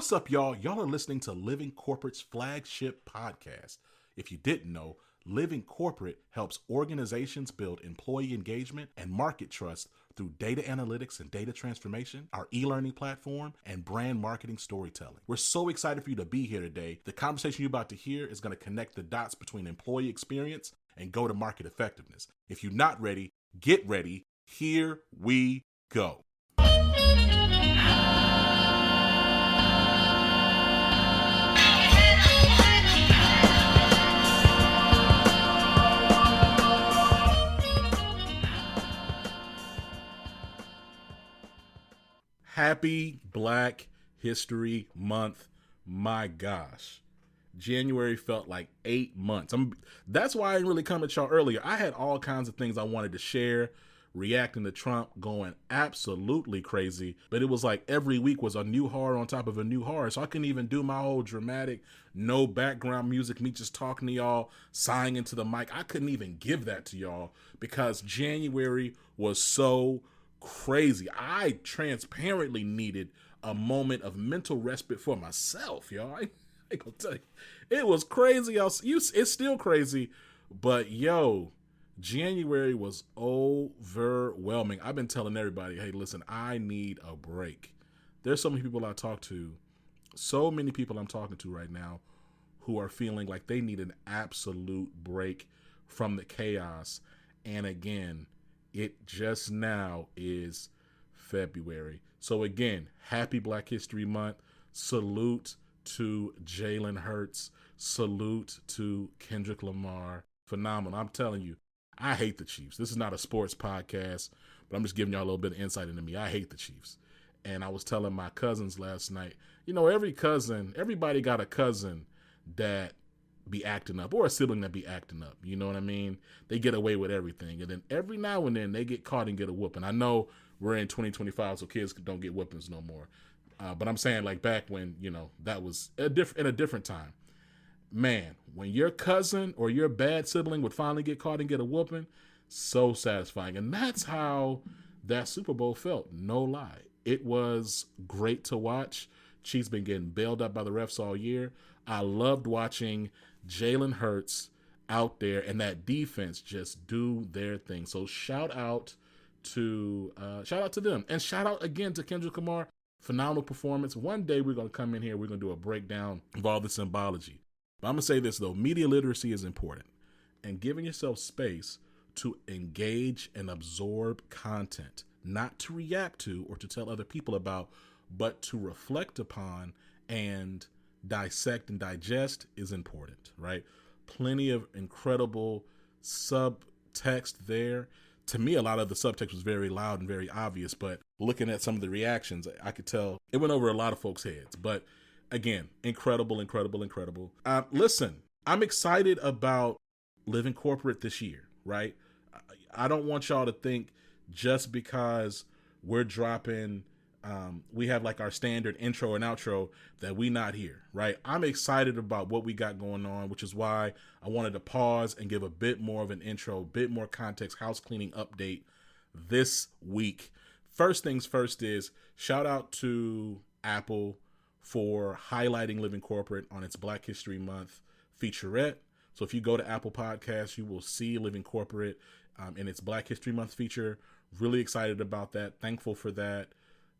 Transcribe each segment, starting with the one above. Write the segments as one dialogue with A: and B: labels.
A: What's up, y'all? Y'all are listening to Living Corporate's flagship podcast. If you didn't know, Living Corporate helps organizations build employee engagement and market trust through data analytics and data transformation, our e-learning platform, and brand marketing storytelling. We're so excited for you to be here today. The conversation you're about to hear is going to connect the dots between employee experience and go-to-market effectiveness. If you're not ready, get ready. Here we go. Happy Black History Month. My gosh. January felt like 8 months. That's why I didn't really come at y'all earlier. I had all kinds of things I wanted to share, reacting to Trump, going absolutely crazy. But it was like every week was a new horror on top of a new horror. So I couldn't even do my whole dramatic, no background music, me just talking to y'all, sighing into the mic. I couldn't even give that to y'all because January was so crazy. I transparently needed a moment of mental respite for myself, y'all. I ain't gonna tell you. It was crazy. It's still crazy, but yo, January was overwhelming. I've been telling everybody, hey, listen, I need a break. There's so many people I talk to, so many people I'm talking to right now who are feeling like they need an absolute break from the chaos. And again, it just now is February. So again, happy Black History Month. Salute to Jalen Hurts. Salute to Kendrick Lamar. Phenomenal. I'm telling you, I hate the Chiefs. This is not a sports podcast, but I'm just giving y'all a little bit of insight into me. I hate the Chiefs. And I was telling my cousins last night, everybody got a cousin that be acting up, or a sibling that be acting up. You know what I mean? They get away with everything. And then every now and then they get caught and get a whooping. I know we're in 2025, so kids don't get whoopings no more. But I'm saying like back when, that was in a different time. Man, when your cousin or your bad sibling would finally get caught and get a whooping, so satisfying. And that's how that Super Bowl felt. No lie. It was great to watch. Chiefs been getting bailed up by the refs all year. I loved watching Jalen Hurts out there and that defense just do their thing. So shout out to them, and shout out again to Kendrick Lamar. Phenomenal performance. One day we're going to come in here, we're going to do a breakdown of all the symbology. But I'm going to say this though, media literacy is important, and giving yourself space to engage and absorb content, not to react to or to tell other people about, but to reflect upon and dissect and digest is important, right? Plenty of incredible subtext there. To me, a lot of the subtext was very loud and very obvious, but looking at some of the reactions, I could tell it went over a lot of folks' heads. But again, incredible. Listen, I'm excited about Living Corporate this year, right? I don't want y'all to think just because we're dropping we have like our standard intro and outro that we not here, right? I'm excited about what we got going on, which is why I wanted to pause and give a bit more of an intro, a bit more context, house cleaning update this week. First things first is shout out to Apple for highlighting Living Corporate on its Black History Month featurette. So if you go to Apple Podcasts, you will see Living Corporate in its Black History Month feature. Really excited about that. Thankful for that.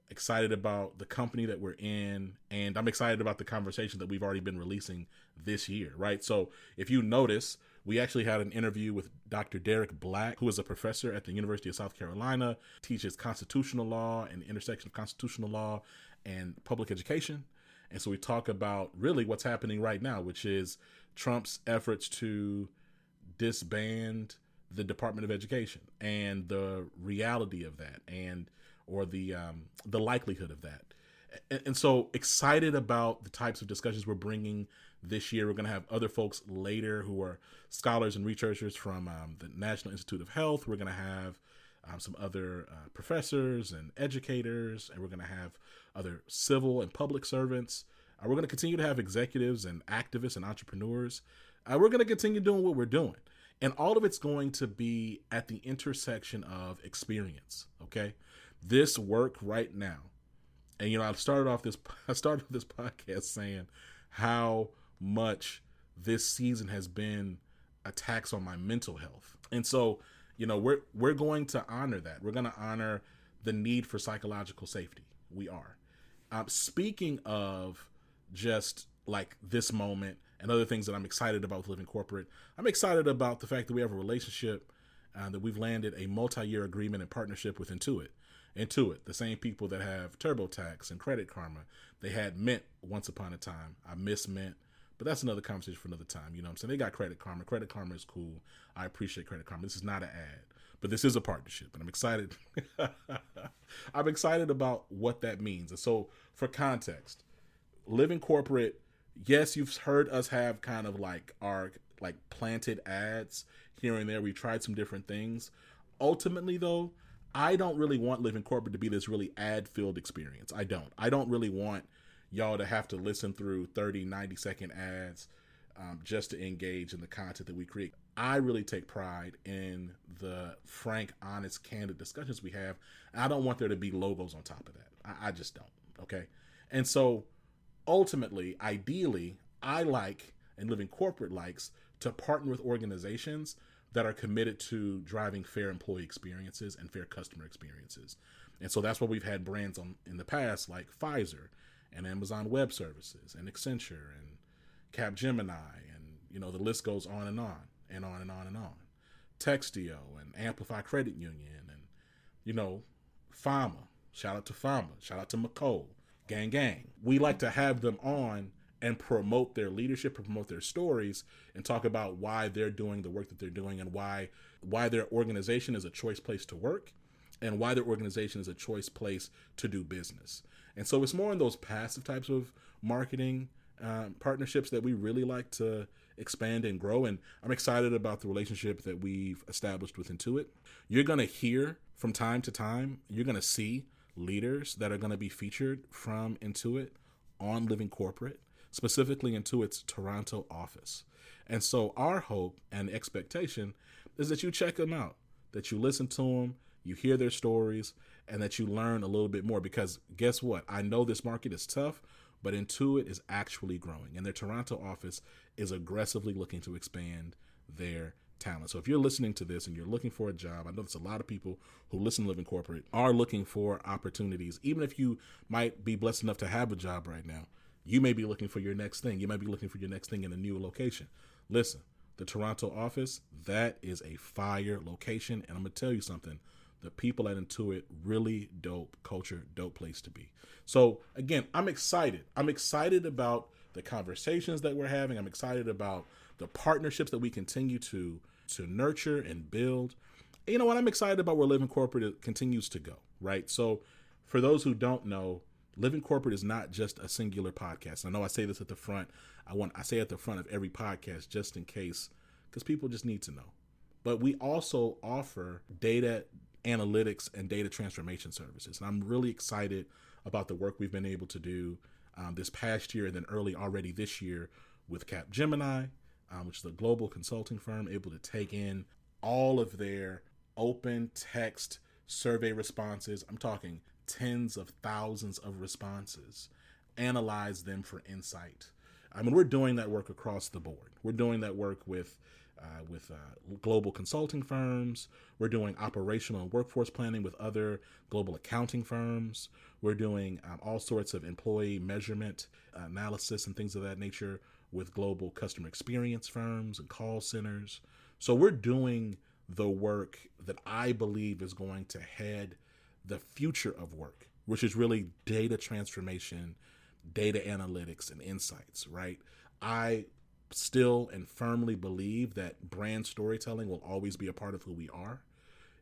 A: Excited about the company that we're in, and I'm excited about the conversation that we've already been releasing this year, right? So if you notice, we actually had an interview with Dr. Derek Black, who is a professor at the University of South Carolina, teaches constitutional law and the intersection of constitutional law and public education. And so we talk about really what's happening right now, which is Trump's efforts to disband the Department of Education and the reality of that, or the likelihood of that. And so excited about the types of discussions we're bringing this year. We're going to have other folks later who are scholars and researchers from the National Institute of Health. We're going to have some other professors and educators, and we're going to have other civil and public servants. We're going to continue to have executives and activists and entrepreneurs. We're going to continue doing what we're doing. And all of it's going to be at the intersection of experience, okay? This work right now, And, you know, I started this podcast saying how much this season has been attacks on my mental health. And so, you know, we're going to honor that. We're going to honor the need for psychological safety. We are. Speaking of just like this moment and other things that I'm excited about with Living Corporate, I'm excited about the fact that we have a relationship, that we've landed a multi-year agreement and partnership with Intuit. Intuit, the same people that have TurboTax and Credit Karma. They had Mint once upon a time. I miss Mint, but that's another conversation for another time. You know what I'm saying? They got Credit Karma. Credit Karma is cool. I appreciate Credit Karma. This is not an ad, but this is a partnership, and I'm excited. I'm excited about what that means. And so, for context, Living Corporate, yes, you've heard us have kind of like our like planted ads here and there. We've tried some different things. Ultimately, though, I don't really want Living Corporate to be this really ad-filled experience. I don't really want y'all to have to listen through 30, 90-second ads just to engage in the content that we create. I really take pride in the frank, honest, candid discussions we have. I don't want there to be logos on top of that. I just don't, okay? And so, ultimately, ideally, I like, and Living Corporate likes, to partner with organizations that are committed to driving fair employee experiences and fair customer experiences. And so that's what we've had brands on in the past, like Pfizer and Amazon Web Services and Accenture and Capgemini, and, you know, the list goes on and on and on and on and on. Textio and Amplify Credit Union and, you know, Fama. Shout out to Fama. Shout out to McCole. Gang, gang. We like to have them on and promote their leadership, promote their stories, and talk about why they're doing the work that they're doing, and why their organization is a choice place to work, and why their organization is a choice place to do business. And so it's more in those passive types of marketing partnerships that we really like to expand and grow. And I'm excited about the relationship that we've established with Intuit. You're going to hear from time to time, you're going to see leaders that are going to be featured from Intuit on Living Corporate, specifically Intuit's Toronto office. And so our hope and expectation is that you check them out, that you listen to them, you hear their stories, and that you learn a little bit more. Because guess what? I know this market is tough, but Intuit is actually growing, and their Toronto office is aggressively looking to expand their talent. So if you're listening to this and you're looking for a job, I know there's a lot of people who listen to Living Corporate are looking for opportunities. Even if you might be blessed enough to have a job right now, you may be looking for your next thing. You might be looking for your next thing in a new location. Listen, the Toronto office, that is a fire location. And I'm going to tell you something. The people at Intuit, really dope culture, dope place to be. So again, I'm excited. I'm excited about the conversations that we're having. I'm excited about the partnerships that we continue to nurture and build. And you know what? I'm excited about where Living Corporate continues to go, right? So for those who don't know, Living Corporate is not just a singular podcast. I know I say this at the front. I say at the front of every podcast just in case, because people just need to know. But we also offer data analytics and data transformation services. And I'm really excited about the work we've been able to do this past year and then early already this year with Capgemini, which is a global consulting firm, able to take in all of their open text survey responses. I'm talking tens of thousands of responses, analyze them for insight. I mean, we're doing that work across the board. We're doing that work with global consulting firms. We're doing operational and workforce planning with other global accounting firms. We're doing all sorts of employee measurement analysis and things of that nature with global customer experience firms and call centers. So we're doing the work that I believe is going to head the future of work, which is really data transformation, data analytics, and insights, right? I still and firmly believe that brand storytelling will always be a part of who we are.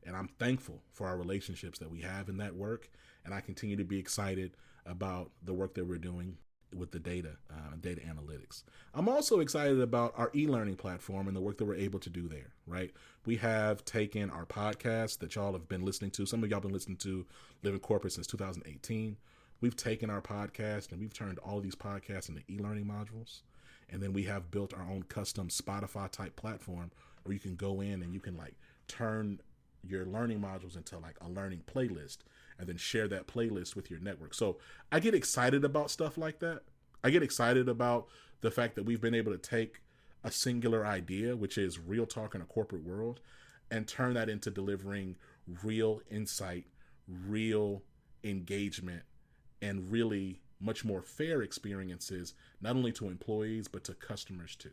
A: And I'm thankful for our relationships that we have in that work. And I continue to be excited about the work that we're doing with the data analytics. I'm also excited about our e-learning platform and the work that we're able to do there, right? We have taken our podcast that y'all have been listening to. Some of y'all have been listening to Living Corporate since 2018. We've taken our podcast and we've turned all of these podcasts into e-learning modules. And then we have built our own custom Spotify type platform where you can go in and you can like turn your learning modules into like a learning playlist. and then share that playlist with your network. So I get excited about stuff like that. I get excited about the fact that we've been able to take a singular idea, which is real talk in a corporate world, and turn that into delivering real insight, real engagement, and really much more fair experiences, not only to employees, but to customers too,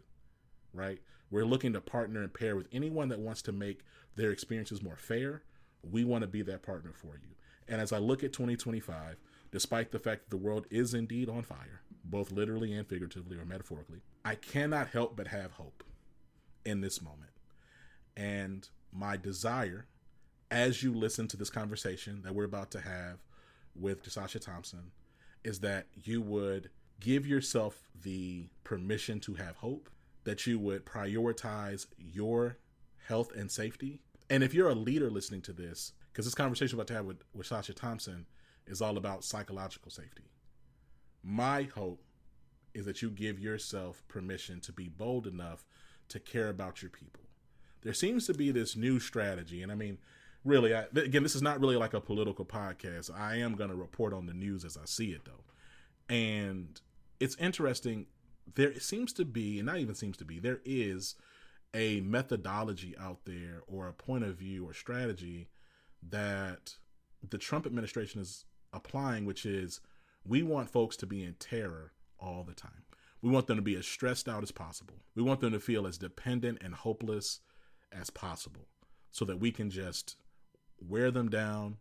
A: right? We're looking to partner and pair with anyone that wants to make their experiences more fair. We want to be that partner for you. And as I look at 2025, despite the fact that the world is indeed on fire, both literally and figuratively or metaphorically, I cannot help but have hope in this moment. And my desire, as you listen to this conversation that we're about to have with Sacha Thompson, is that you would give yourself the permission to have hope, that you would prioritize your health and safety. And if you're a leader listening to this, because this conversation we're about to have with Sacha Thompson is all about psychological safety, my hope is that you give yourself permission to be bold enough to care about your people. There seems to be this new strategy, and I mean, really, again, this is not really like a political podcast. I am going to report on the news as I see it, though. And it's interesting. There seems to be, and not even seems to be, there is a methodology out there or a point of view or strategy that the Trump administration is applying, which is we want folks to be in terror all the time. We want them to be as stressed out as possible. We want them to feel as dependent and hopeless as possible so that we can just wear them down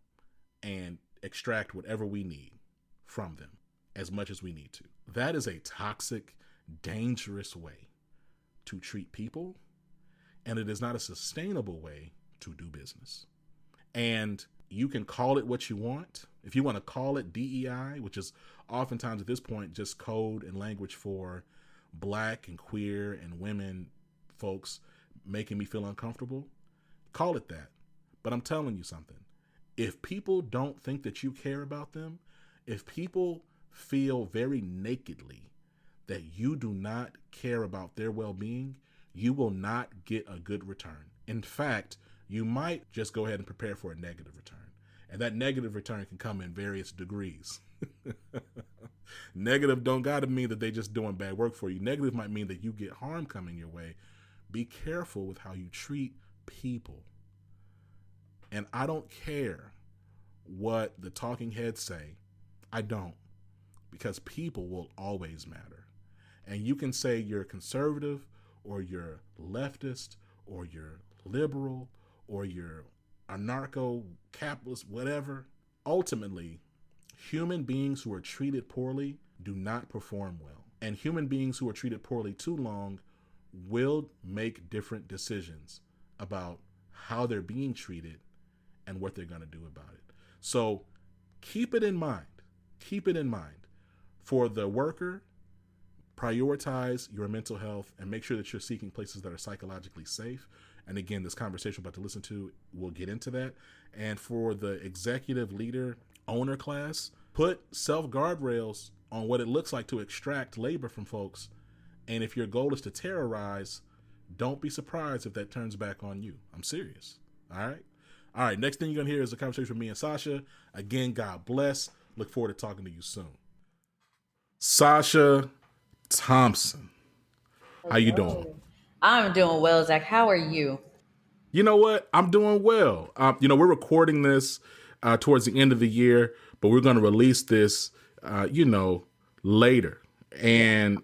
A: and extract whatever we need from them as much as we need to. That is a toxic, dangerous way to treat people, and it is not a sustainable way to do business. And you can call it what you want. If you want to call it DEI, which is oftentimes at this point just code and language for Black and queer and women folks making me feel uncomfortable, call it that. But I'm telling you something. If people don't think that you care about them, if people feel very nakedly that you do not care about their well-being, you will not get a good return. In fact, you might just go ahead and prepare for a negative return. And that negative return can come in various degrees. Negative don't got to mean that they just doing bad work for you. Negative might mean that you get harm coming your way. Be careful with how you treat people. And I don't care what the talking heads say. I don't. Because people will always matter. And you can say you're conservative or you're leftist or you're liberal or you're anarcho-capitalist, whatever. Ultimately, human beings who are treated poorly do not perform well. And human beings who are treated poorly too long will make different decisions about how they're being treated and what they're going to do about it. So keep it in mind. Keep it in mind. For the worker, prioritize your mental health and make sure that you're seeking places that are psychologically safe. And again, this conversation we're about to listen to, we'll get into that. And for the executive leader owner class, put self-guardrails on what it looks like to extract labor from folks. And if your goal is to terrorize, don't be surprised if that turns back on you. I'm serious. All right. All right. Next thing you're going to hear is a conversation with me and Sacha. Again, God bless. Look forward to talking to you soon. Sacha Thompson. How you doing?
B: I'm doing well, Zach. How are you?
A: You know what? I'm doing well. We're recording this towards the end of the year, but we're going to release this, later. And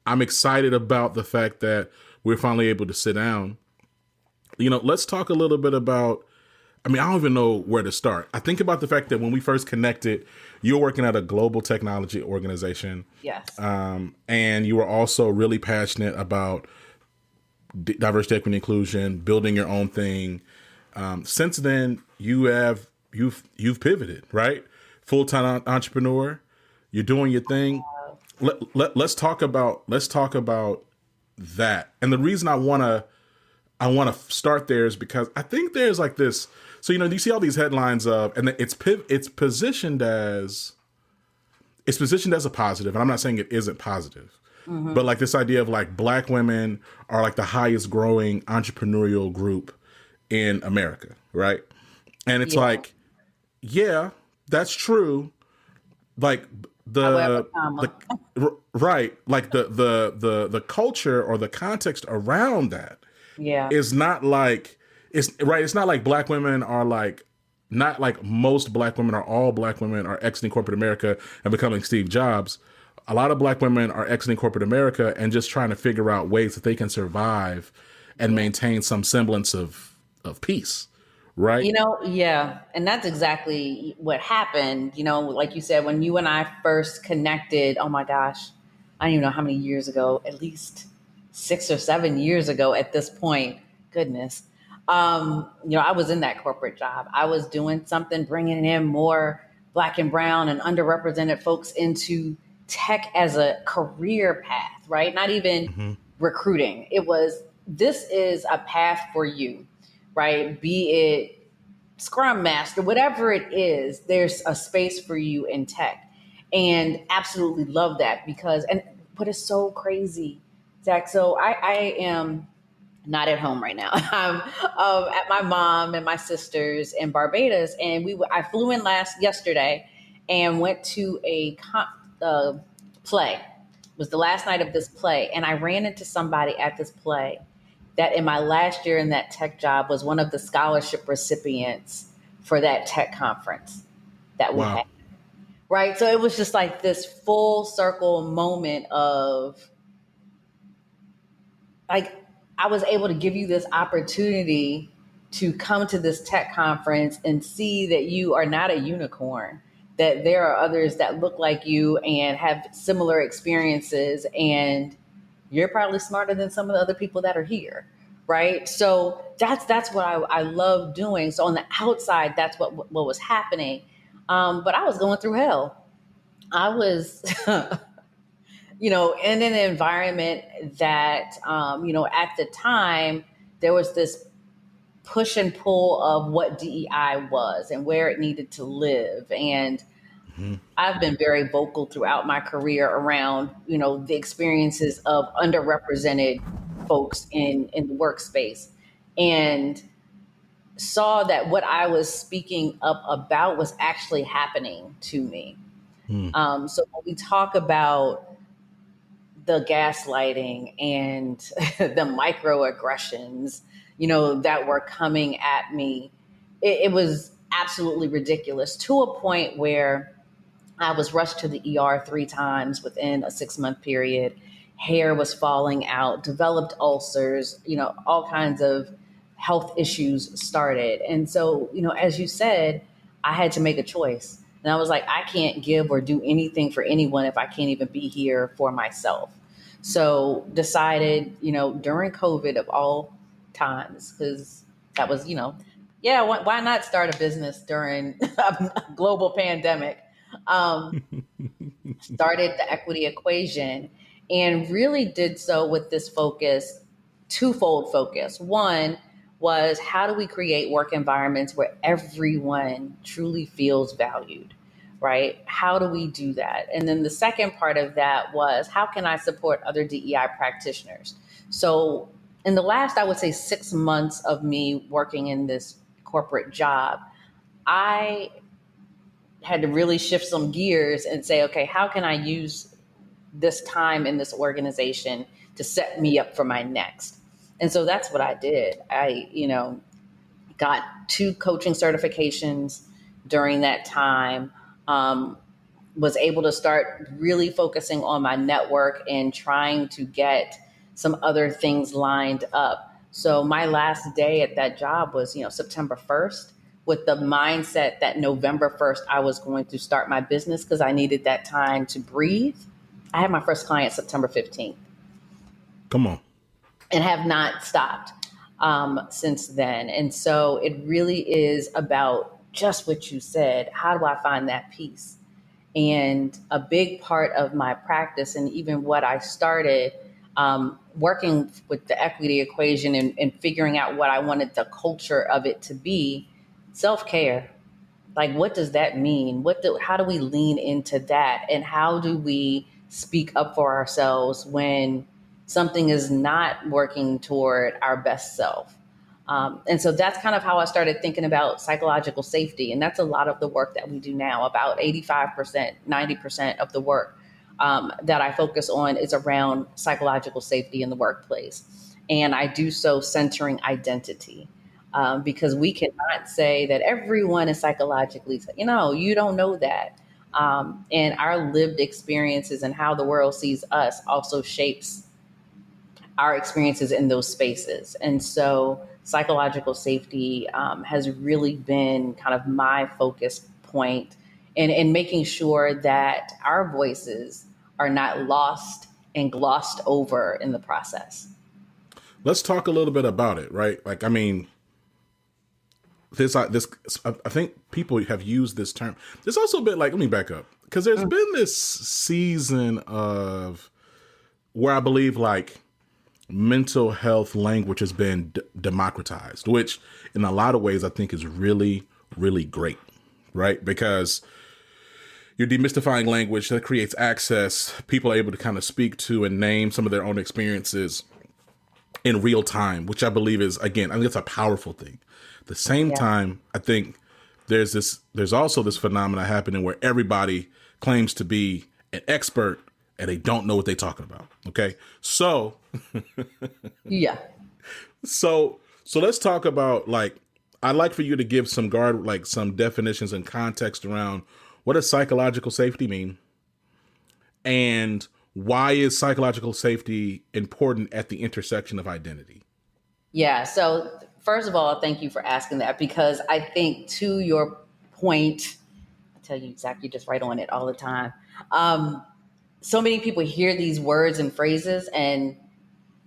A: I'm excited about the fact that we're finally able to sit down. Let's talk a little bit about, I don't even know where to start. I think about the fact that when we first connected, you were working at a global technology organization.
B: Yes.
A: And you were also really passionate about diversity, equity, and inclusion, building your own thing. Since then, you've pivoted, right? Full-time entrepreneur. You're doing your thing. Let's talk about that. And the reason I want to start there is because I think there's like this. So you see all these headlines of, and it's positioned as a positive, and I'm not saying it isn't positive. Mm-hmm. But like this idea of like Black women are like the highest growing entrepreneurial group in America, right? And it's like, yeah, That's true. Like
B: However,
A: the right, like the culture or the context around that
B: yeah,
A: is not like it's right. It's not like black women are like not like most black women or all black women are exiting corporate America and becoming Steve Jobs. A lot of black women are exiting corporate America and just trying to figure out ways that they can survive and
B: yeah.
A: maintain some semblance of peace. Right.
B: Yeah, and that's exactly what happened. Like you said, when you and I first connected, oh my gosh, I don't even know how many years ago, at least 6 or 7 years ago at this point. Goodness. I was in that corporate job. I was doing something, bringing in more black and brown and underrepresented folks into tech as a career path, right? Not even
A: Mm-hmm.
B: recruiting. It was, this is a path for you, right? Be it Scrum Master, whatever it is, there's a space for you in tech. And absolutely love that but it's so crazy, Zach. So I am not at home right now. I'm at my mom and my sisters in Barbados, and I flew in yesterday and went to a play. It was the last night of this play, and I ran into somebody at this play that in my last year in that tech job was one of the scholarship recipients for that tech conference that we had.
A: Wow.
B: Right. So it was just like this full circle moment of like, I was able to give you this opportunity to come to this tech conference and see that you are not a unicorn, that there are others that look like you and have similar experiences, and you're probably smarter than some of the other people that are here. Right. So that's what I love doing. So on the outside, that's what was happening. But I was going through hell. I was in an environment that, at the time, there was this push and pull of what DEI was and where it needed to live. And
A: Mm-hmm.
B: I've been very vocal throughout my career around, the experiences of underrepresented folks in the workspace, and saw that what I was speaking up about was actually happening to me.
A: Mm-hmm.
B: So when we talk about the gaslighting and the microaggressions, that were coming at me, it was absolutely ridiculous, to a point where I was rushed to the ER 3 times within a 6-month period. Hair was falling out, developed ulcers, all kinds of health issues started. And so, as you said, I had to make a choice. And I was like, I can't give or do anything for anyone if I can't even be here for myself. So decided, during COVID of all times, because that was, yeah, why not start a business during a global pandemic? Um, Started the equity equation, and really did so with this twofold focus. One was, how do we create work environments where everyone truly feels valued, right? How do we do that? And then the second part of that was, how can I support other DEI practitioners? So in the last, I would say, 6 months of me working in this corporate job, I had to really shift some gears and say, okay, how can I use this time in this organization to set me up for my next? And so that's what I did. I, got 2 coaching certifications during that time. Was able to start really focusing on my network and trying to get some other things lined up. So my last day at that job was, September 1st, with the mindset that November 1st, I was going to start my business because I needed that time to breathe. I had my first client September 15th
A: Come on.
B: and have not stopped since then. And so it really is about just what you said. How do I find that peace? And a big part of my practice, and even what I started working with the equity equation, and figuring out what I wanted the culture of it to be, self-care. Like, what does that mean? How do we lean into that? And how do we speak up for ourselves when something is not working toward our best self? And so that's kind of how I started thinking about psychological safety. And that's a lot of the work that we do now. About 85%, 90% of the work that I focus on is around psychological safety in the workplace. And I do so centering identity. Because we cannot say that everyone is psychologically, you don't know that. And our lived experiences and how the world sees us also shapes our experiences in those spaces. And so psychological safety has really been kind of my focus point in making sure that our voices are not lost and glossed over in the process.
A: Let's talk a little bit about it, right? Like, I mean, this I think people have used this term. There's also been like, let me back up, because there's been this season of where I believe like mental health language has been democratized, which in a lot of ways I think is really, really great, right? Because you're demystifying language that creates access. People are able to kind of speak to and name some of their own experiences in real time, which I believe is, again, I think it's a powerful thing. At the same time, I think there's also this phenomenon happening where everybody claims to be an expert and they don't know what they're talking about. Okay. So,
B: Yeah.
A: so let's talk about, like, I'd like for you to give some some definitions and context around what does psychological safety mean, and why is psychological safety important at the intersection of identity?
B: Yeah. So, first of all, thank you for asking that, because I think, to your point, I tell you exactly, just right on it all the time. So many people hear these words and phrases and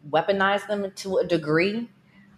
B: weaponize them to a degree.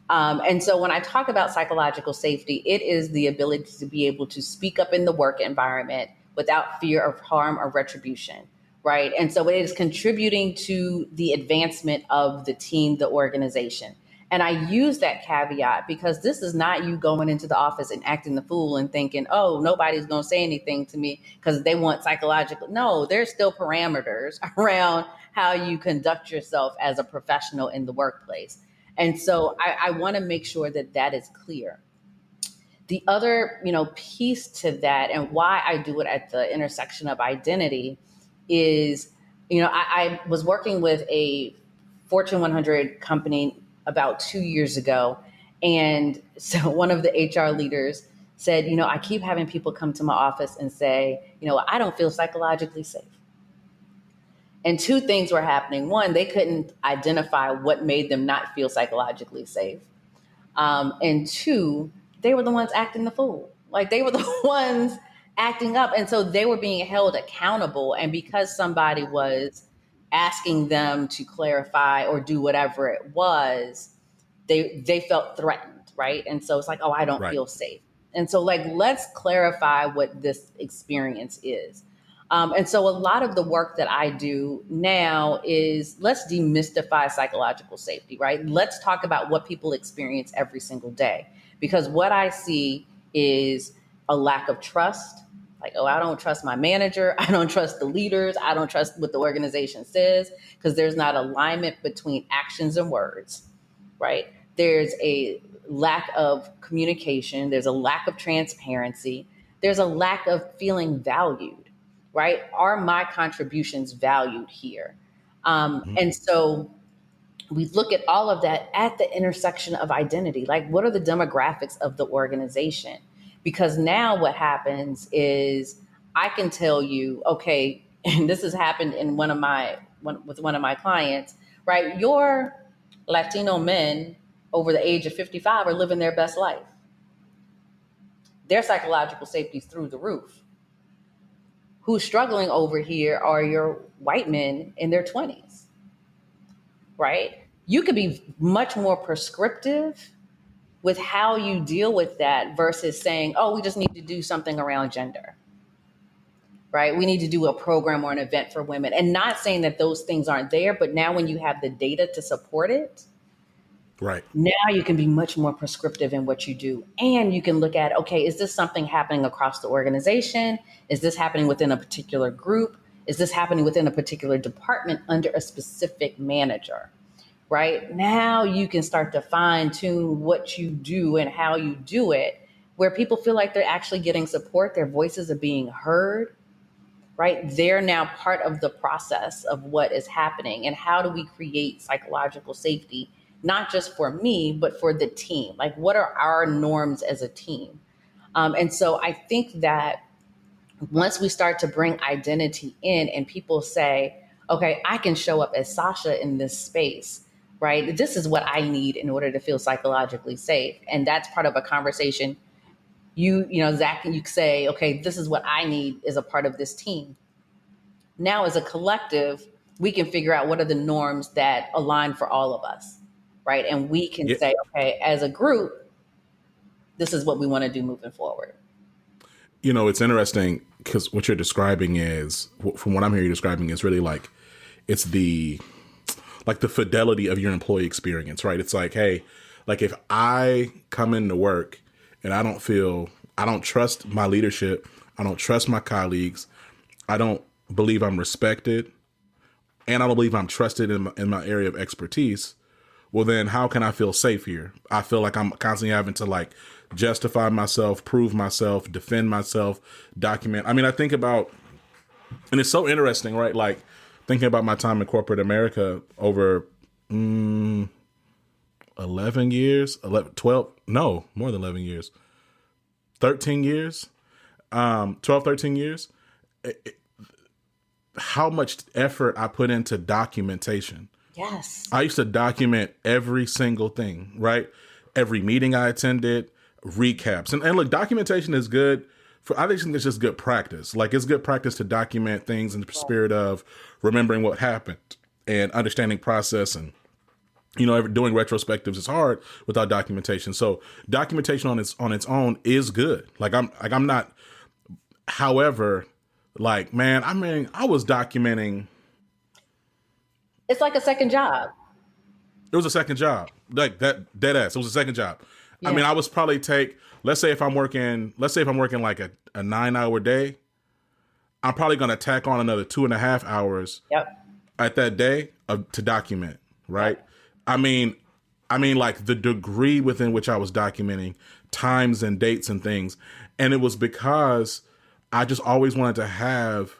B: And so when I talk about psychological safety, it is the ability to be able to speak up in the work environment without fear of harm or retribution, right? And so it is contributing to the advancement of the team, the organization. And I use that caveat because this is not you going into the office and acting the fool and thinking, oh, nobody's going to say anything to me because they want psychological. No, there's still parameters around how you conduct yourself as a professional in the workplace. And so I want to make sure that that is clear. The other, piece to that, and why I do it at the intersection of identity, is, I was working with a Fortune 100 company about 2 years ago. And so one of the HR leaders said, I keep having people come to my office and say, I don't feel psychologically safe. And two things were happening. One, they couldn't identify what made them not feel psychologically safe. And two, they were the ones acting the fool. Like, they were the ones acting up. And so they were being held accountable. And because somebody was asking them to clarify or do whatever it was, they felt threatened, right? And so it's like, oh, I don't
A: Right.
B: feel safe. And so, like, let's clarify what this experience is. And so a lot of the work that I do now is, let's demystify psychological safety, right? Let's talk about what people experience every single day. Because what I see is a lack of trust. Like, oh, I don't trust my manager. I don't trust the leaders. I don't trust what the organization says, because there's not alignment between actions and words, right? There's a lack of communication. There's a lack of transparency. There's a lack of feeling valued. Right? Are my contributions valued here? And so we look at all of that at the intersection of identity. Like, what are the demographics of the organization? Because now what happens is, I can tell you, okay, and this has happened with one of my clients, right? Your Latino men over the age of 55 are living their best life. Their psychological safety is through the roof. Who's struggling over here are your white men in their 20s, right? You could be much more prescriptive with how you deal with that versus saying, oh, we just need to do something around gender, right? We need to do a program or an event for women. And not saying that those things aren't there, but now when you have the data to support it,
A: Right.
B: now you can be much more prescriptive in what you do. And you can look at, okay, is this something happening across the organization? Is this happening within a particular group? Is this happening within a particular department under a specific manager? right? Now you can start to fine tune what you do and how you do it, where people feel like they're actually getting support, their voices are being heard, right? They're now part of the process of what is happening. And how do we create psychological safety, not just for me, but for the team? Like, what are our norms as a team? And so I think that once we start to bring identity in and people say, okay, I can show up as Sacha in this space, right? This is what I need in order to feel psychologically safe. And that's part of a conversation. Zach, you say, okay, this is what I need as a part of this team. Now, as a collective, we can figure out what are the norms that align for all of us, right? And we can
A: Yeah.
B: say, okay, as a group, this is what we want to do moving forward.
A: It's interesting because what you're describing is, from what I'm hearing you describing, is really like, it's the fidelity of your employee experience, right? It's like, hey, like if I come into work and I don't trust my leadership, I don't trust my colleagues, I don't believe I'm respected, and I don't believe I'm trusted in my area of expertise, well, then how can I feel safe here? I feel like I'm constantly having to like justify myself, prove myself, defend myself, document. I mean, I think about, and it's so interesting, right? Like thinking about my time in corporate America over 11 years, 12, no, more than 11 years, 13 years, 12, 13 years, how much effort I put into documentation.
B: Yes.
A: I used to document every single thing, right? Every meeting I attended, recaps. And look, documentation is good I think it's just good practice. Like it's good practice to document things in the spirit of remembering what happened and understanding process. And, doing retrospectives is hard without documentation. So documentation on its own is good. I'm not, however, like, man, I mean, I was documenting.
B: It's like a second job.
A: It was a second job, like that dead ass. It was a second job.
B: Yeah.
A: I mean, I was probably let's say if I'm working like a 9-hour day, I'm probably going to tack on another 2.5 hours at that day to document. Right. Yep. I mean, like the degree within which I was documenting times and dates and things. And it was because I just always wanted to have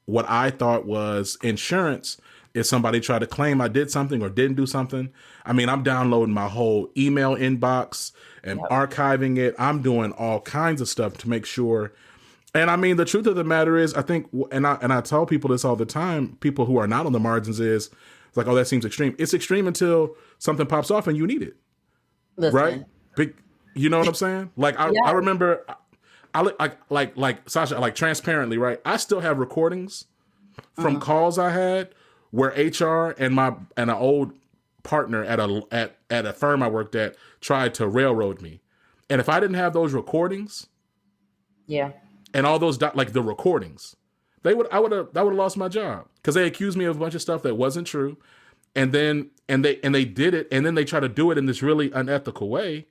A: what I thought was insurance if somebody tried to claim I did something or didn't do something. I mean, I'm downloading my whole email inbox and archiving it. I'm doing all kinds of stuff to make sure. And I mean, the truth of the matter is, I think, and I tell people this all the time, people who are not on the margins is, it's like, oh, that seems extreme. It's extreme until something pops off and you need it.
B: Listen.
A: Right? You know what I'm saying? Like, I remember, like Sacha, like transparently, right? I still have recordings from calls I had where HR and an old partner at a firm I worked at tried to railroad me. And if I didn't have those recordings, and all those like the recordings, I would have lost my job because they accused me of a bunch of stuff that wasn't true, and they did it, and then they try to do it in this really unethical way,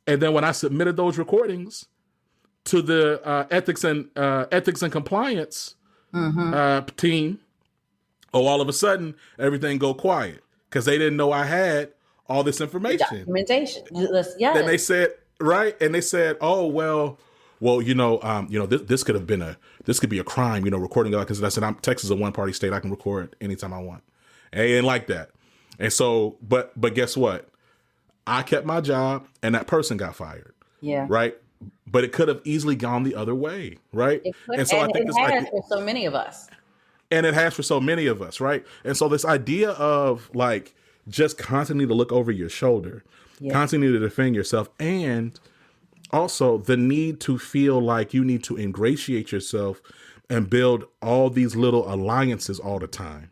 A: and then when I submitted those recordings to the ethics and compliance team, all of a sudden everything go quiet because they didn't know I had all this information.
B: Documentation.
A: Then they said, right, and they said, oh well, this could be a crime, recording, because I said Texas is a one-party state. I can record anytime I want. And they didn't like that, and so, but guess what? I kept my job, and that person got fired. Yeah. Right. But it could have easily gone the other way, right?
B: And so I think it has for so many of us.
A: And it has for so many of us, right? And so this idea of like just constantly to look over your shoulder, constantly to defend yourself, and also the need to feel like you need to ingratiate yourself and build all these little alliances all the time,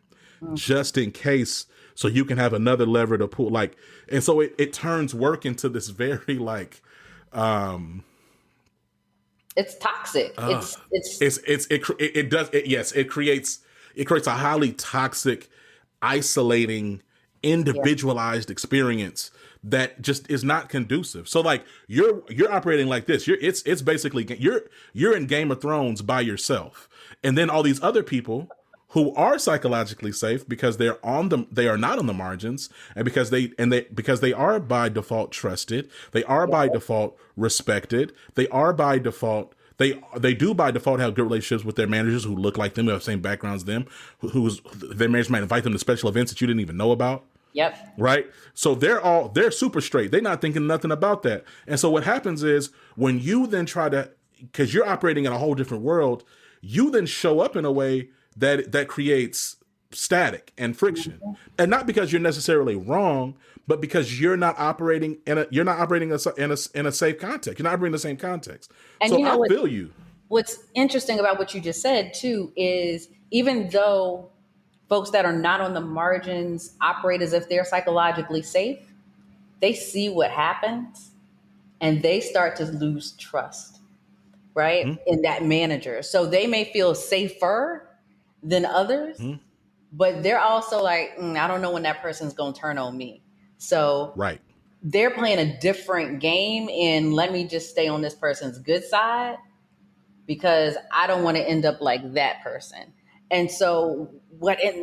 A: just in case, so you can have another lever to pull. Like, and so it turns work into this very like,
B: it's toxic.
A: It creates a highly toxic, isolating, individualized experience that just is not conducive. So like you're operating like this. It's basically you're in Game of Thrones by yourself, and then all these other people who are psychologically safe because they are not on the margins, and because they are by default trusted, they are by default respected, they are by default they do by default have good relationships with their managers who look like them, who have the same backgrounds as them, who's their managers might invite them to special events that you didn't even know about.
B: Yep.
A: Right. So they're super straight. They're not thinking nothing about that. And so what happens is when you then try to, because you're operating in a whole different world, you then show up in a way that creates static and friction. And not because you're necessarily wrong, but because you're not operating in a safe context. You're not operating in the same context.
B: And
A: so
B: you know
A: I feel you.
B: What's interesting about what you just said too is even though folks that are not on the margins operate as if they're psychologically safe, they see what happens and they start to lose trust, right? In that manager. So they may feel safer than others, but they're also like, I don't know when that person's going to turn on me. So
A: Right.
B: they're playing a different game and let me just stay on this person's good side because I don't want to end up like that person. And so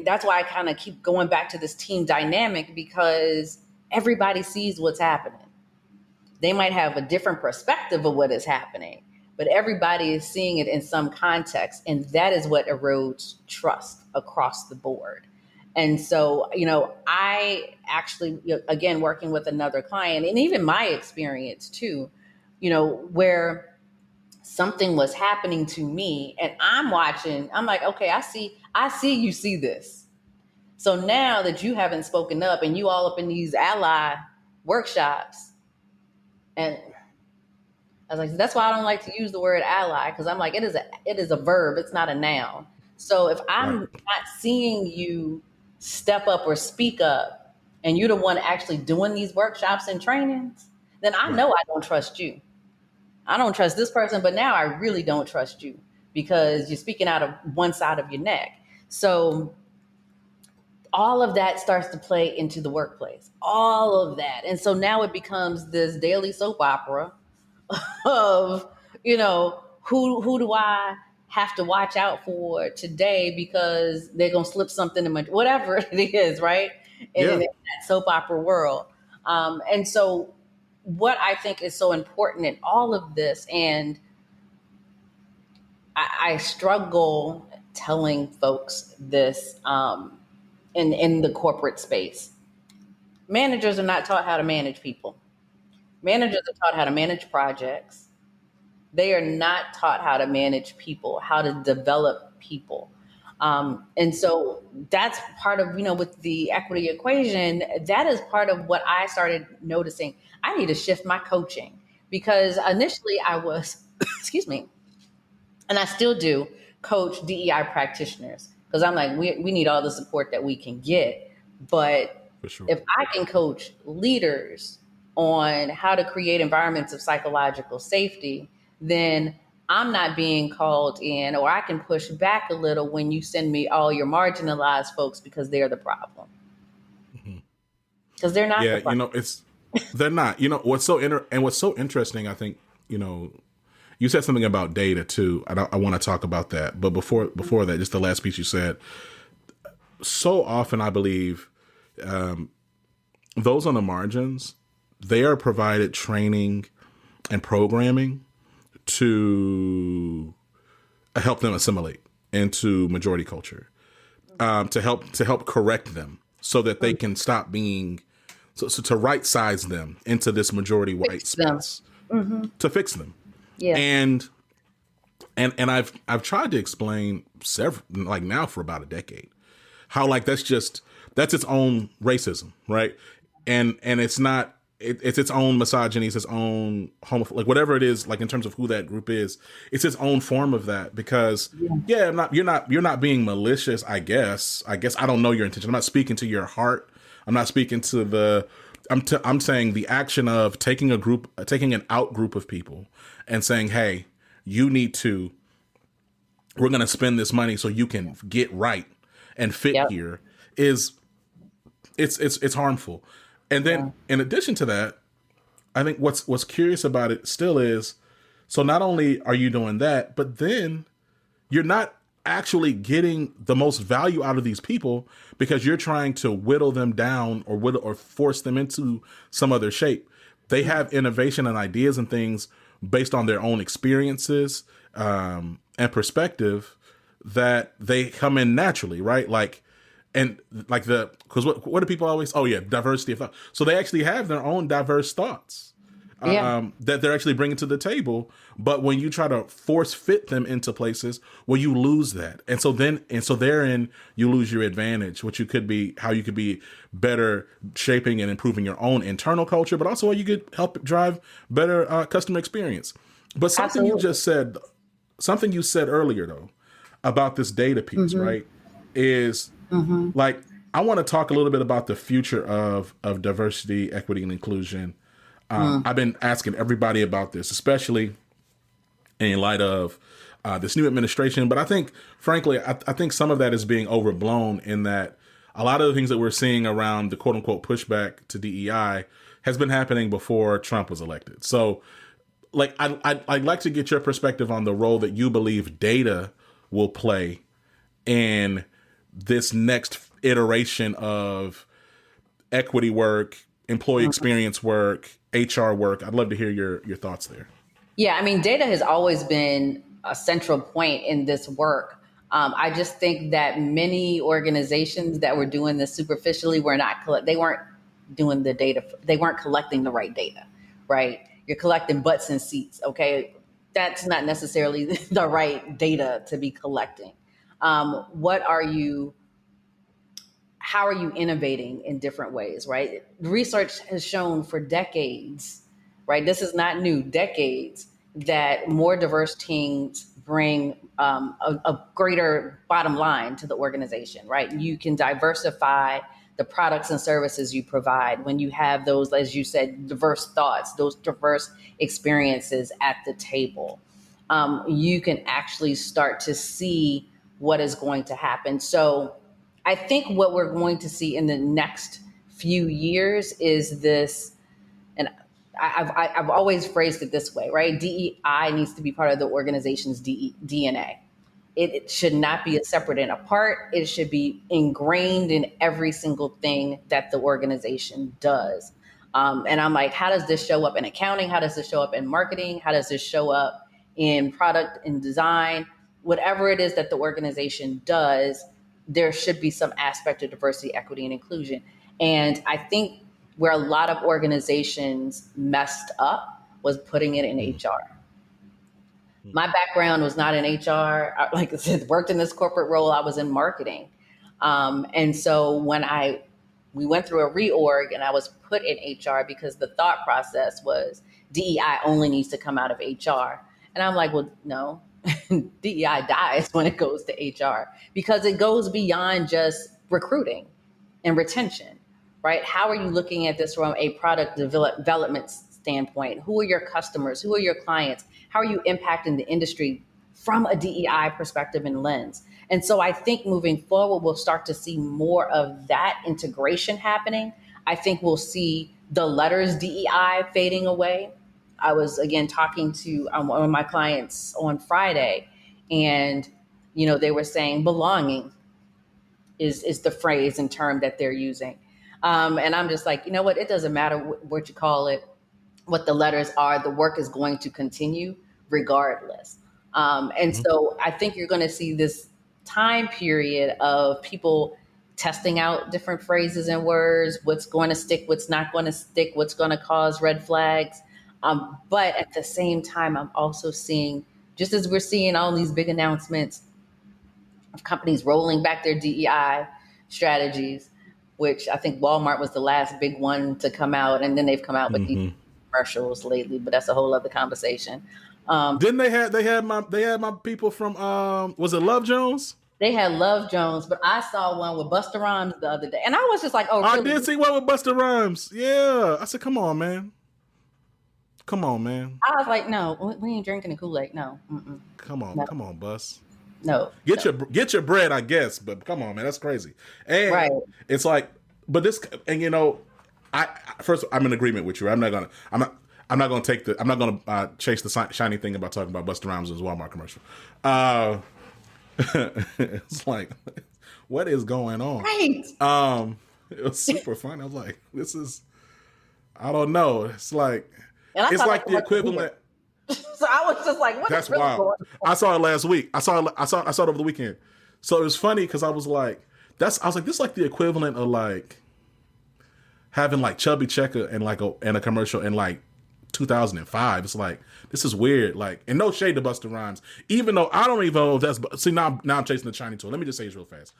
B: that's why I kind of keep going back to this team dynamic, because everybody sees what's happening. They might have a different perspective of what is happening, but everybody is seeing it in some context. And that is what erodes trust across the board. And so, I actually, again, working with another client and even my experience too, where something was happening to me and I'm watching, I'm like, okay, I see you see this. So now that you haven't spoken up and you all up in these ally workshops, and I was like, that's why I don't like to use the word ally, because I'm like, it is a verb, it's not a noun. So if I'm not seeing you step up or speak up, and you're the one actually doing these workshops and trainings, then I know I don't trust you. I don't trust this person, but now I really don't trust you because you're speaking out of one side of your neck. So all of that starts to play into the workplace, all of that. And so now it becomes this daily soap opera of, who do I have to watch out for today because they're going to slip something in my, whatever it is, right? In that soap opera world. And so what I think is so important in all of this, and I struggle telling folks this in the corporate space. Managers are not taught how to manage people. Managers are taught how to manage projects. They are not taught how to manage people, how to develop people. And so that's part of, with the equity equation, that is part of what I started noticing. I need to shift my coaching, because initially I was, excuse me, and I still do coach DEI practitioners, because I'm like, we need all the support that we can get. But
A: For sure.
B: if I can coach leaders on how to create environments of psychological safety, then I'm not being called in, or I can push back a little when you send me all your marginalized folks because they're the problem. Because they're not.
A: Yeah, they're not. What's so interesting, I think, you said something about data too. I want to talk about that, but before that, just the last piece you said. So often, I believe those on the margins, they are provided training and programming to help them assimilate into majority culture, to help correct them so that they can stop being, so to right size them into this majority white space, to fix them.
B: Yeah.
A: And I've tried to explain now for about a decade, how that's its own racism, right? And it's not. It's its own misogyny, it's its own whatever it is, in terms of who that group is, it's its own form of that. Because you're not being malicious. I guess I don't know your intention. I'm not speaking to your heart. I'm not speaking to I'm saying the action of taking an out group of people and saying, hey, we're going to spend this money so you can get right and fit here, is it's harmful. And then in addition to that, I think what's curious about it still is, so not only are you doing that, but then you're not actually getting the most value out of these people because you're trying to whittle them down or force them into some other shape. They have innovation and ideas and things based on their own experiences and perspective that they come in naturally, right? Because what do people always? Oh yeah, diversity of thought. So they actually have their own diverse thoughts that they're actually bringing to the table. But when you try to force fit them into places, well, you lose that, and so therein you lose your advantage, which how you could be better shaping and improving your own internal culture, but also how you could help drive better customer experience. But something you said earlier though about this data piece, right? Is like I want to talk a little bit about the future of diversity, equity, and inclusion. I've been asking everybody about this, especially in light of this new administration. But I think, frankly, I think some of that is being overblown in that a lot of the things that we're seeing around the quote unquote pushback to DEI has been happening before Trump was elected. So like, I'd like to get your perspective on the role that you believe data will play in this next iteration of equity work, employee experience work, HR work. I'd love to hear your thoughts there.
B: Yeah, I mean, data has always been a central point in this work. I just think that many organizations that were doing this superficially they weren't doing the data. They weren't collecting the right data, right? You're collecting butts and seats. Okay. That's not necessarily the right data to be collecting. How are you innovating in different ways, right? Research has shown for decades, right? This is not new, decades, that more diverse teams bring a greater bottom line to the organization, right? You can diversify the products and services you provide when you have those, as you said, diverse thoughts, those diverse experiences at the table. You can actually start to see what is going to happen. So I think what we're going to see in the next few years is this, and I've always phrased it this way, right? DEI needs to be part of the organization's DNA. It should not be a separate and apart. It should be ingrained in every single thing that the organization does. And I'm like, how does this show up in accounting? How does this show up in marketing? How does this show up in product and design? Whatever it is that the organization does, there should be some aspect of diversity, equity, and inclusion. And I think where a lot of organizations messed up was putting it in HR. My background was not in HR. Like I said, worked in this corporate role. I was in marketing. And so when we went through a reorg and I was put in HR because the thought process was DEI only needs to come out of HR. And I'm like, well, no, DEI dies when it goes to HR because it goes beyond just recruiting and retention, right? How are you looking at this from a product development standpoint? Who are your customers? Who are your clients? How are you impacting the industry from a DEI perspective and lens? And so I think moving forward, we'll start to see more of that integration happening. I think we'll see the letters DEI fading away. I was, again, talking to one of my clients on Friday, and, they were saying belonging is the phrase and term that they're using. And I'm just like, you know what? It doesn't matter what you call it, what the letters are. The work is going to continue regardless. And so I think you're going to see this time period of people testing out different phrases and words, what's going to stick, what's not going to stick, what's going to cause red flags. But at the same time, I'm also seeing, just as we're seeing all these big announcements of companies rolling back their DEI strategies, which I think Walmart was the last big one to come out. And then they've come out with these commercials lately, but that's a whole other conversation.
A: Didn't they had my people from was it Love Jones?
B: They had Love Jones, but I saw one with Busta Rhymes the other day, and I was just like, "Oh, really?"
A: I did see one with Busta Rhymes. Yeah, I said, "Come on, man. Come on, man."
B: I was like, "No, we ain't drinking the Kool-Aid. No,
A: come on,
B: no.
A: Come on, Bus.
B: No,
A: get your bread, I guess, but come on, man, that's crazy." And
B: right.
A: It's like, but this, and I'm in agreement with you. I'm not gonna chase the shiny thing about talking about Busta Rhymes' Walmart commercial. It's like, what is going on?
B: Right.
A: It was super fun. I was like, this is, I don't know.
B: And I
A: It's
B: saw that
A: like the
B: commercial here.
A: equivalent.
B: So I was just like, what is
A: That's
B: really
A: wild.
B: going
A: I saw it last week. I saw it over the weekend. So it was funny because I was like, I was like, this is like the equivalent of like having like Chubby Checker and like in a commercial in like 2005. It's like, this is weird. Like, and no shade to Busta Rhymes, even though I don't even know if that's, see, now I'm chasing the shiny tool. Let me just say this real fast.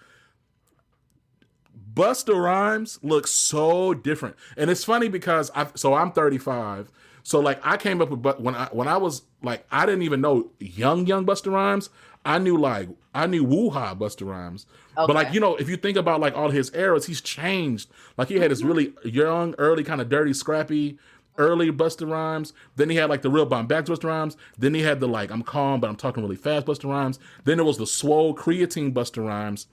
A: Busta Rhymes looks so different. And it's funny because I'm 35. So like I came up with, but when I was like, I didn't even know young Busta Rhymes. I knew Woo-Ha Busta Rhymes.
B: on?
A: But like,
B: Okay.
A: if you think about like all his eras, he's changed. Like he had this really young, early, kind of dirty, scrappy, early Busta Rhymes. Then he had like the real bombastic Busta Rhymes. Then he had the like, I'm calm, but I'm talking really fast Busta Rhymes. Then there was the swole creatine Busta Rhymes.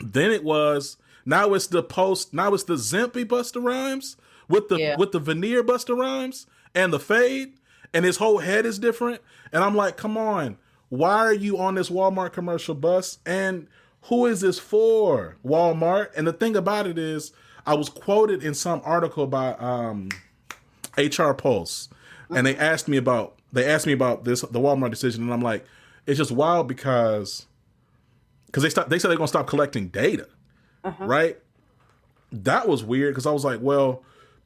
A: Then now it's the Zimpy Busta Rhymes with
B: Yeah.
A: the veneer Busta Rhymes and the fade, and his whole head is different. And I'm like, come on, why are you on this Walmart commercial bus? And who is this for, Walmart? And the thing about it is, I was quoted in some article by HR Pulse, and they asked me about this, the Walmart decision, and I'm like, it's just wild because they said they're gonna stop collecting data, right? That was weird because I was like, well,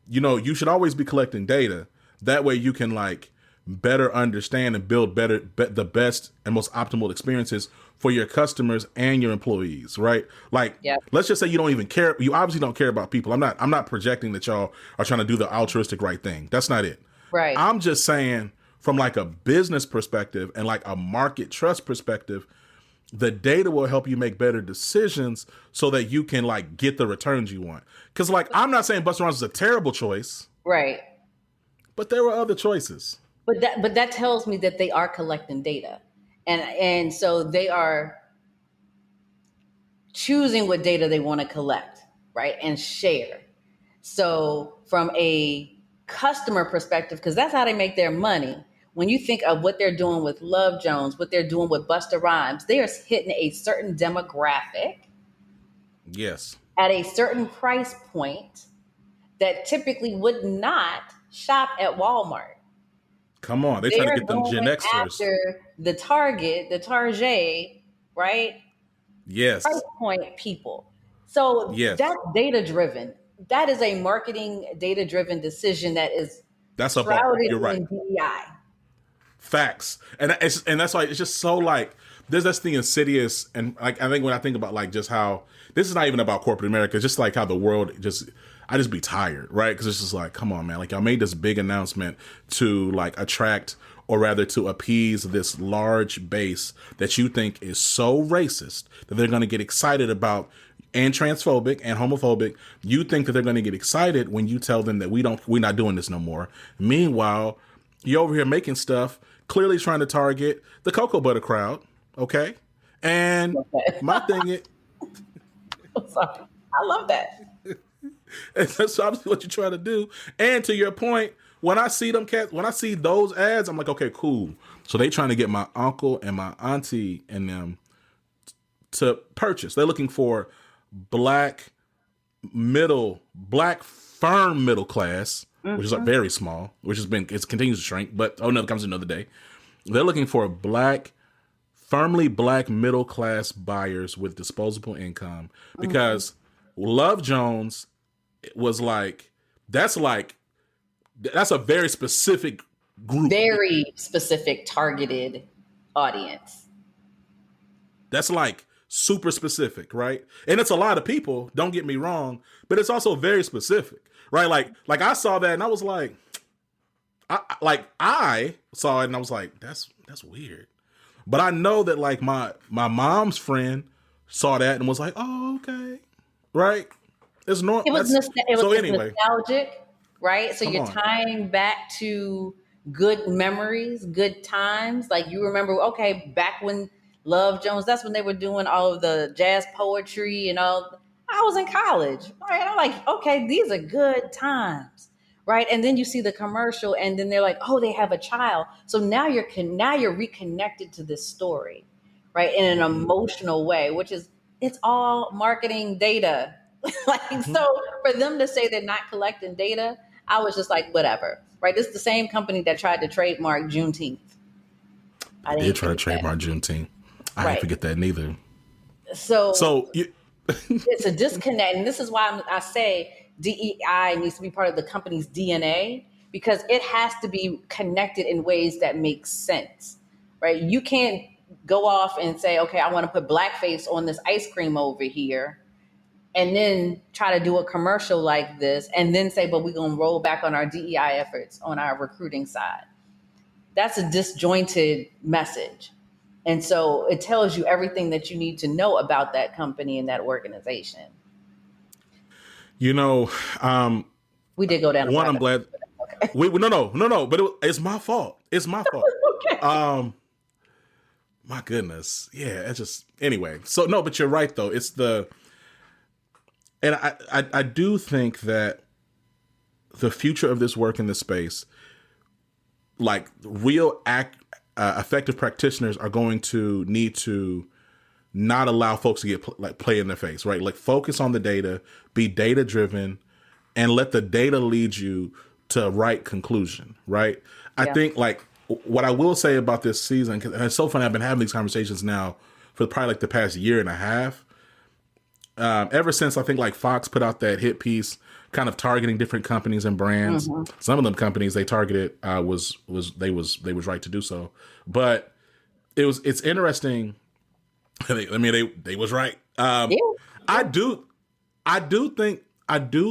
A: you should always be collecting data. That way you can like better understand and build the best and most optimal experiences for your customers and your employees, right? Like,
B: Yeah.
A: let's just say you don't even care. You obviously don't care about people. I'm not projecting that y'all are trying to do the altruistic right thing. That's not it.
B: Right.
A: I'm just saying from like a business perspective and like a market trust perspective, the data will help you make better decisions so that you can like get the returns you want. Because like, I'm not saying Busta Rhymes is a terrible choice,
B: Right.
A: but there were other choices.
B: But that tells me that they are collecting data. And so they are choosing what data they want to collect, right? And share. So from a customer perspective, because that's how they make their money. When you think of what they're doing with Love Jones, what they're doing with Busta Rhymes, they are hitting a certain demographic
A: Yes.
B: at a certain price point that typically would not shop at Walmart.
A: Come on. They're trying to
B: They're
A: get them Gen
B: going
A: Xers.
B: after the Target, right? Price
A: Yes.
B: point people. So
A: Yes.
B: that's data driven. That is a marketing data driven decision that is
A: That's a bar.
B: shrouded
A: You're right.
B: in DEI.
A: Facts. And that's why it's just so like, there's this thing insidious. And like, I think when I think about like just how this is not even about corporate America, it's just like how the world I just be tired, right? Because it's just like, come on, man. Like, y'all made this big announcement to like attract, or rather to appease this large base that you think is so racist that they're going to get excited about, and transphobic and homophobic. You think that they're going to get excited when you tell them that we're not doing this no more. Meanwhile, you're over here making stuff clearly trying to target the cocoa butter crowd, okay? And
B: Okay.
A: my thing is,
B: I'm sorry. I love that.
A: that's obviously what you're trying to do. And to your point, when I see those ads, I'm like, okay, cool. So they trying to get my uncle and my auntie and them to purchase. They're looking for black firm middle class, which is very small, which it continues to shrink, but another comes another day. They're looking for firmly black middle class buyers with disposable income, because Love Jones was that's a very specific group.
B: Very specific targeted audience.
A: That's like super specific, right? And it's a lot of people, don't get me wrong, but it's also very specific, right? Like I saw that and I was like, I saw it and I was like, that's weird. But I know that like my mom's friend saw that and was like, oh, okay. Right? It's normal.
B: It was
A: Anyway,
B: nostalgic, right? So
A: come
B: you're
A: on.
B: tying back to good memories, good times. Like you remember, okay, back when Love Jones, that's when they were doing all of the jazz poetry and all. I was in college, right? I'm like, okay, these are good times, right? And then you see the commercial, and then they're like, oh, they have a child. So now you're reconnected to this story, right? In an emotional way, which is, it's all marketing data. Like,
A: Mm-hmm.
B: so for them to say they're not collecting data, I was just like, whatever, right? This is the same company that tried to trademark Juneteenth.
A: They
B: I
A: did
B: didn't
A: try to
B: forget that.
A: trademark Juneteenth. I ain't
B: Right.
A: forget that neither.
B: So
A: So you,
B: it's a disconnect. And this is why I say DEI needs to be part of the company's DNA, because it has to be connected in ways that make sense, right? You can't go off and say, okay, I want to put blackface on this ice cream over here, and then try to do a commercial like this and then say, but we're going to roll back on our DEI efforts on our recruiting side. That's a disjointed message. And so it tells you everything that you need to know about that company and that organization.
A: you know,
B: We did go down a
A: one, I'm
B: rabbit
A: glad.
B: hole. Okay.
A: No, but it's my fault. It's my fault.
B: Okay.
A: My goodness. Yeah, it's just, anyway. So no, but you're right though. It's the, and I do think that the future of this work in this space, like real effective practitioners are going to need to not allow folks to get like play in their face, right? Like focus on the data, be data driven, and let the data lead you to right conclusion, right? I
B: Yeah.
A: think like what I will say about this season, and it's so funny, I've been having these conversations now for probably like the past year and a half. Ever since I think like Fox put out that hit piece, kind of targeting different companies and brands.
B: Mm-hmm.
A: Some of them companies they targeted was right to do so, but it's interesting. They was right.
B: Yeah.
A: I do I do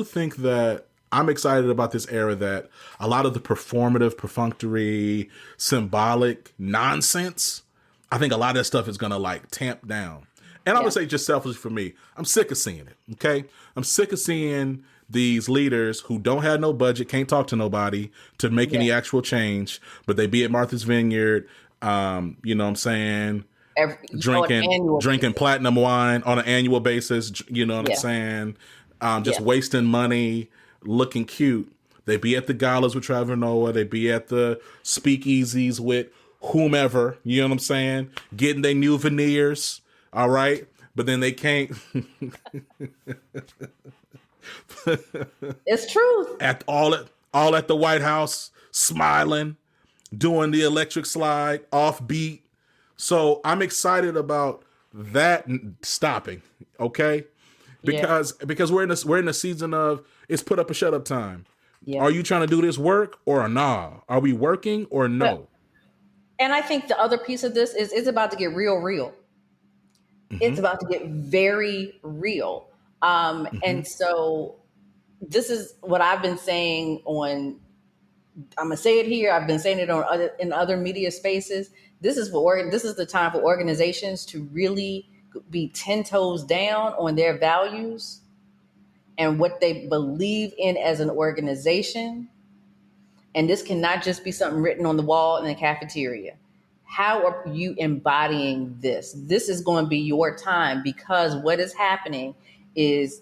A: think that I'm excited about this era, that a lot of the performative, perfunctory, symbolic nonsense, I think a lot of that stuff is gonna like tamp down. And I
B: Yeah.
A: would say just selfishly for me, I'm sick of seeing it. Okay. I'm sick of seeing these leaders who don't have no budget, can't talk to nobody to make
B: Yeah.
A: any actual change, but they be at Martha's Vineyard, you know what I'm saying,
B: On an
A: drinking
B: annual
A: drinking
B: basis.
A: platinum wine on an annual basis, you know what I'm
B: Yeah.
A: saying, just
B: Yeah.
A: wasting money, looking cute. They be at the galas with Trevor Noah, they be at the speakeasies with whomever, you know what I'm saying, getting their new veneers, all right, but then they can't
B: It's truth.
A: all at the White House smiling, doing the electric slide offbeat. So I'm excited about that stopping, okay?
B: Yeah.
A: Because we're in a season of it's put up or shut up time.
B: Yeah.
A: Are you trying to do this work or nah? Are we working or
B: But,
A: no?
B: and I think the other piece of this is it's about to get real. It's
A: Mm-hmm.
B: about to get very real.
A: Mm-hmm.
B: And so this is what I've been saying on, I'm gonna say it here. I've been saying it on in other media spaces. This is the time for organizations to really be 10 toes down on their values and what they believe in as an organization. And this cannot just be something written on the wall in the cafeteria. How are you embodying this? This is going to be your time, because what is happening is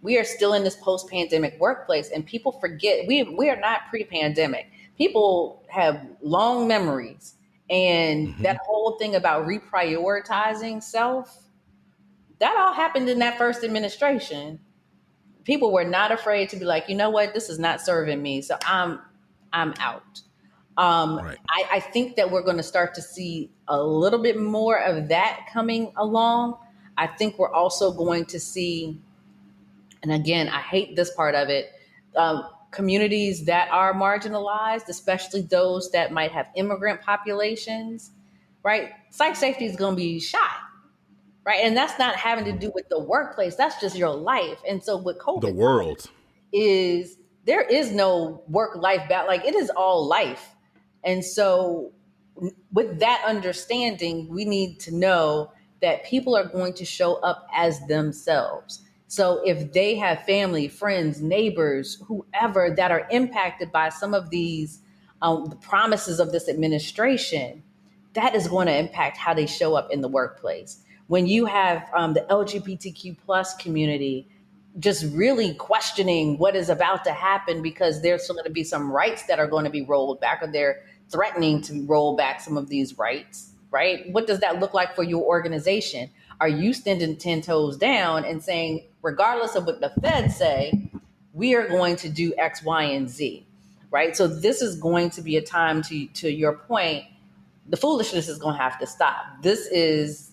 B: we are still in this post-pandemic workplace, and people forget we are not pre-pandemic. People have long memories, and
A: Mm-hmm.
B: that whole thing about reprioritizing self, that all happened in that first administration. People were not afraid to be like, you know what, this is not serving me, so I'm out.
A: Right.
B: I think that we're going to start to see a little bit more of that coming along. I think we're also going to see, and again, I hate this part of it, communities that are marginalized, especially those that might have immigrant populations, right? Psych safety is going to be shot, right? And that's not having to do with the workplace. That's just your life. And so with
A: The
B: COVID
A: world.
B: is there is no work life balance. Like, it is all life. And so with that understanding, we need to know that people are going to show up as themselves. So if they have family, friends, neighbors, whoever that are impacted by some of these the promises of this administration, that is going to impact how they show up in the workplace. When you have the LGBTQ plus community just really questioning what is about to happen, because there's still going to be some rights that are going to be rolled back, or they're threatening to roll back some of these rights. right? What does that look like for your organization? Are you standing 10 toes down and saying, regardless of what the feds say, we are going to do X, Y, and Z, right? So this is going to be a time, to your point, the foolishness is going to have to stop. This is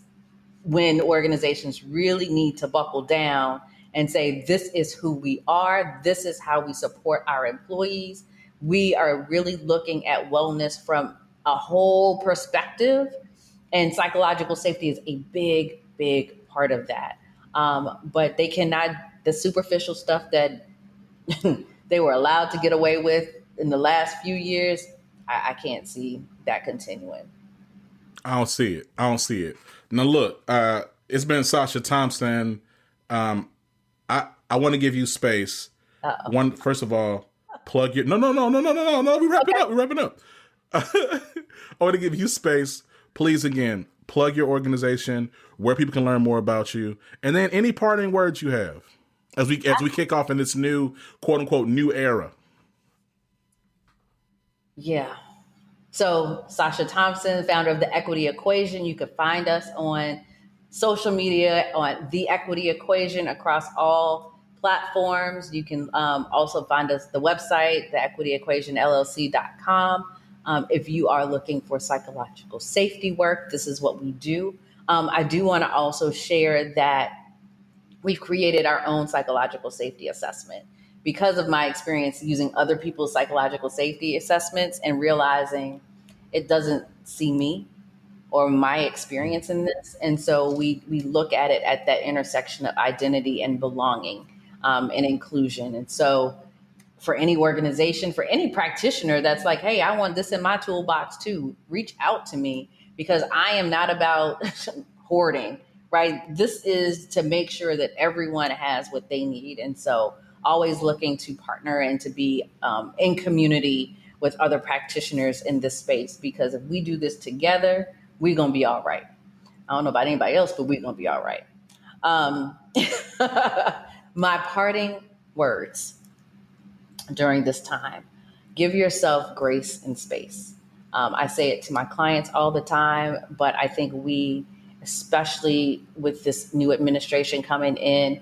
B: when organizations really need to buckle down and say, this is who we are. This is how we support our employees. We are really looking at wellness from a whole perspective, and psychological safety is a big, big part of that. But they cannot, the superficial stuff that they were allowed to get away with in the last few years, I can't see that continuing.
A: I don't see it. Now look, it's been Sacha Thompson. I want to give you space.
B: Uh-oh.
A: First of all, plug your no. We're wrapping up. I want to give you space. Please, again, plug your organization, where people can learn more about you, and then any parting words you have as we kick off in this new, quote unquote, new era.
B: Yeah. So Sacha Thompson, founder of The Equity Equation. You can find us on social media on The Equity Equation across all platforms. You can also find us the website, theequityequationllc.com. If you are looking for psychological safety work, this is what we do. I do want to also share that we've created our own psychological safety assessment because of my experience using other people's psychological safety assessments and realizing it doesn't see me or my experience in this. And so we look at it at that intersection of identity and belonging and inclusion. And so for any organization, for any practitioner that's like, hey, I want this in my toolbox too, reach out to me, because I am not about hoarding, right? This is to make sure that everyone has what they need. And so always looking to partner and to be in community with other practitioners in this space, because if we do this together, we're going to be all right. I don't know about anybody else, but we're going to be all right. My parting words during this time: give yourself grace and space. I say it to my clients all the time, but I think we, especially with this new administration coming in,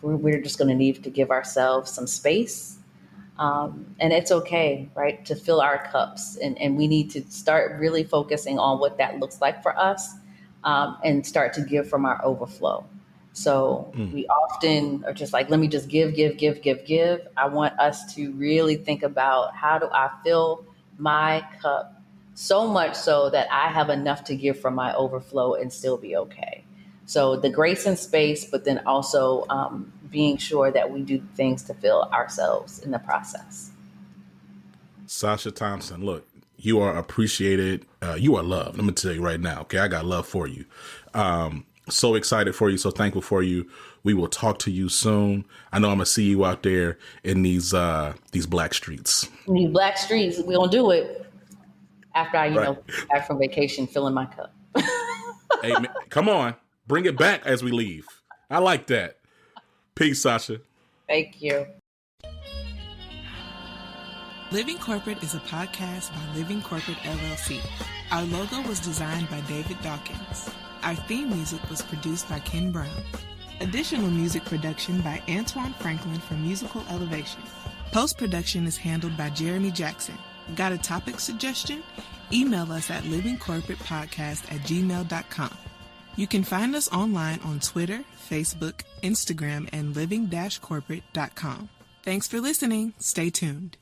B: we're just going to need to give ourselves some space. And it's okay, right, to fill our cups. And we need to start really focusing on what that looks like for us, and start to give from our overflow. So we often are just like, let me just give. I want us to really think about, how do I fill my cup so much so that I have enough to give from my overflow and still be okay. So the grace and space, but then also being sure that we do things to fill ourselves in the process.
A: Sacha Thompson, look, you are appreciated. You are loved. Let me tell you right now. Okay, I got love for you. So excited for you. So thankful for you. We will talk to you soon. I know I'm gonna see you out there in these black streets.
B: These black streets, we gonna do it after I, back from vacation, filling my cup.
A: Hey, man, come on, bring it back as we leave. I like that. Peace, Sacha.
B: Thank you.
C: Living Corporate is a podcast by Living Corporate LLC. Our logo was designed by David Dawkins. Our theme music was produced by Ken Brown. Additional music production by Antoine Franklin for Musical Elevation. Post-production is handled by Jeremy Jackson. Got a topic suggestion? Email us at livingcorporatepodcast@gmail.com. You can find us online on Twitter, Facebook, Instagram, and living-corporate.com. Thanks for listening. Stay tuned.